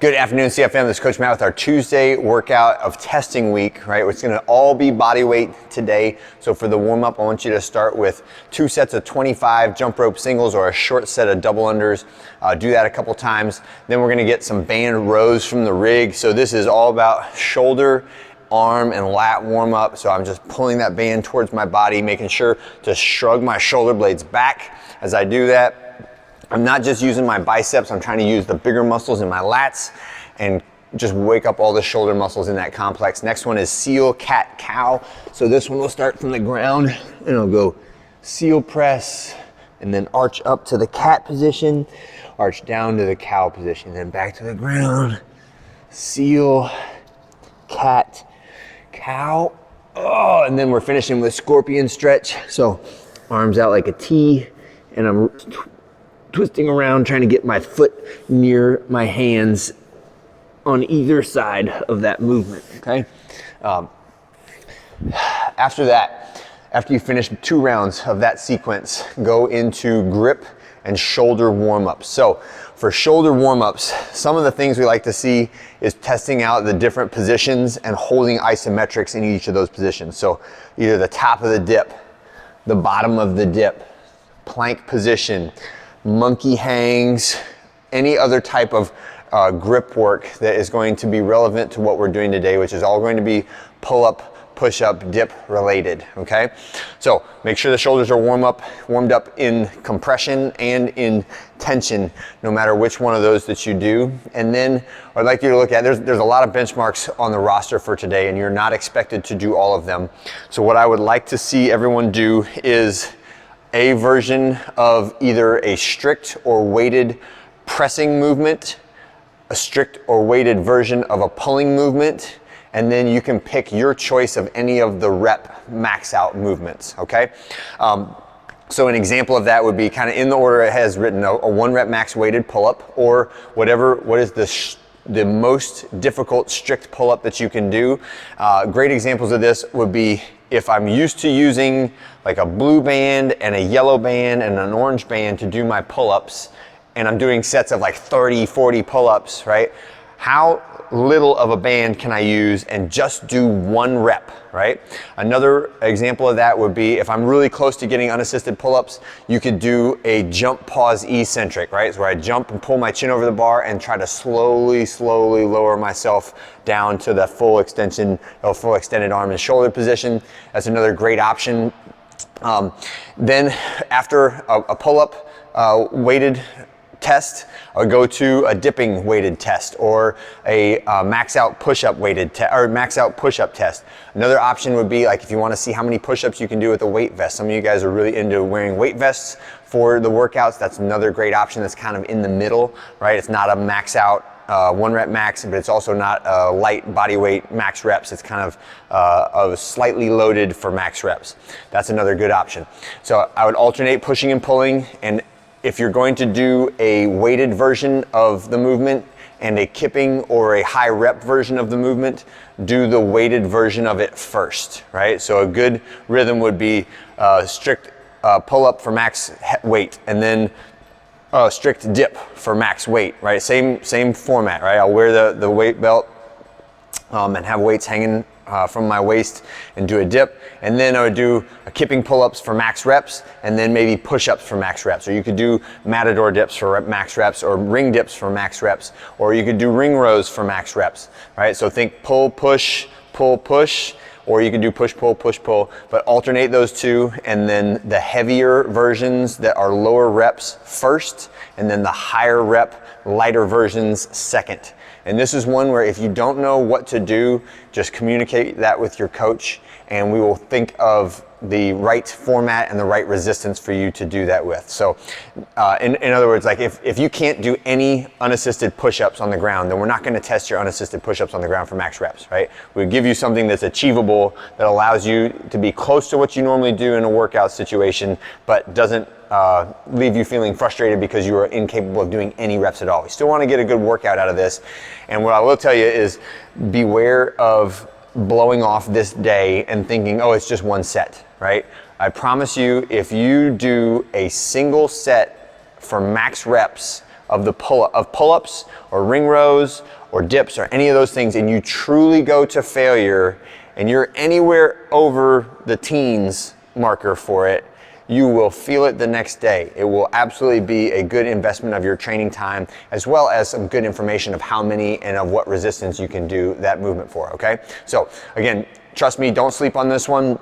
Good afternoon, CFM. This is Coach Matt with our Tuesday workout of testing week, right? It's gonna all be body weight today. So for the warm up, I want you to start with 2 sets of 25 jump rope singles or a short set of double unders. Do that a couple times. Then we're gonna get some band rows from the rig. So this is all about shoulder, arm, and lat warm up. So I'm just pulling that band towards my body, making sure to shrug my shoulder blades back as I do that. I'm not just using my biceps, I'm trying to use the bigger muscles in my lats and just wake up all the shoulder muscles in that complex. Next one is seal, cat, cow. So this one will start from the ground and it'll go seal press and then arch up to the cat position, arch down to the cow position, then back to the ground, seal, cat, cow. Oh, and then we're finishing with scorpion stretch. So arms out like a T and I'm twisting around, trying to get my foot near my hands on either side of that movement, okay? After that, after you finish 2 rounds of that sequence, go into grip and shoulder warm-ups. So for shoulder warm-ups, some of the things we like to see is testing out the different positions and holding isometrics in each of those positions. So either the top of the dip, the bottom of the dip, plank position, monkey hangs, any other type of grip work that is going to be relevant to what we're doing today, which is all going to be pull-up, push-up, dip related, okay? So make sure the shoulders are warmed up in compression and in tension, no matter which one of those that you do. And then I'd like you to look at, there's a lot of benchmarks on the roster for today, and you're not expected to do all of them. So what I would like to see everyone do is a version of either a strict or weighted pressing movement, a strict or weighted version of a pulling movement, and then you can pick your choice of any of the rep max out movements, okay? So an example of that would be kind of in the order it has written, a 1 rep max weighted pull-up, or what is the most difficult strict pull-up that you can do. Great examples of this would be if I'm used to using like a blue band and a yellow band and an orange band to do my pull-ups, and I'm doing sets of like 30, 40 pull-ups, right? How little of a band can I use and just do 1 rep, right? Another example of that would be if I'm really close to getting unassisted pull-ups, you could do a jump, pause, eccentric, right? So where I jump and pull my chin over the bar and try to slowly lower myself down to the full extension, or full extended arm and shoulder position. That's another great option. Then after a pull-up weighted test, I'll go to a dipping weighted test or a max out push-up weighted max out push-up test. Another option would be like if you want to see how many push-ups you can do with a weight vest. Some of you guys are really into wearing weight vests for the workouts. That's another great option that's kind of in the middle, right? It's not a max out 1 rep max, but it's also not a light body weight max reps. It's kind of slightly loaded for max reps. That's another good option. So I would alternate pushing and pulling, and if you're going to do a weighted version of the movement and a kipping or a high rep version of the movement, do the weighted version of it first, right? So a good rhythm would be strict pull up for max weight, and then strict dip for max weight, right? Same format, right? I'll wear the weight belt and have weights hanging from my waist and do a dip, and then I would do a kipping pull-ups for max reps, and then maybe push-ups for max reps. Or you could do matador dips for max reps, or ring dips for max reps, or you could do ring rows for max reps, right? So think pull, push, or you can do push, pull, but alternate those two, and then the heavier versions that are lower reps first, and then the higher rep, lighter versions second. And this is one where if you don't know what to do, just communicate that with your coach, and we will think of the right format and the right resistance for you to do that with. So in other words, like if you can't do any unassisted push-ups on the ground, then we're not gonna test your unassisted push-ups on the ground for max reps, right? We give you something that's achievable, that allows you to be close to what you normally do in a workout situation, but doesn't leave you feeling frustrated because you are incapable of doing any reps at all. We still wanna get a good workout out of this. And what I will tell you is beware of blowing off this day and thinking, oh, it's just 1 set, right? I promise you, if you do a single set for max reps of pull-ups or ring rows or dips or any of those things, and you truly go to failure and you're anywhere over the teens marker for it, you will feel it the next day. It will absolutely be a good investment of your training time, as well as some good information of how many and of what resistance you can do that movement for, okay? So again, trust me, don't sleep on this one.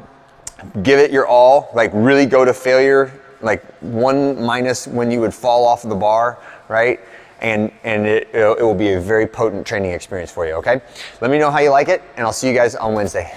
Give it your all, like really go to failure, like 1 minus when you would fall off the bar, right? And it will be a very potent training experience for you, okay? Let me know how you like it, and I'll see you guys on Wednesday.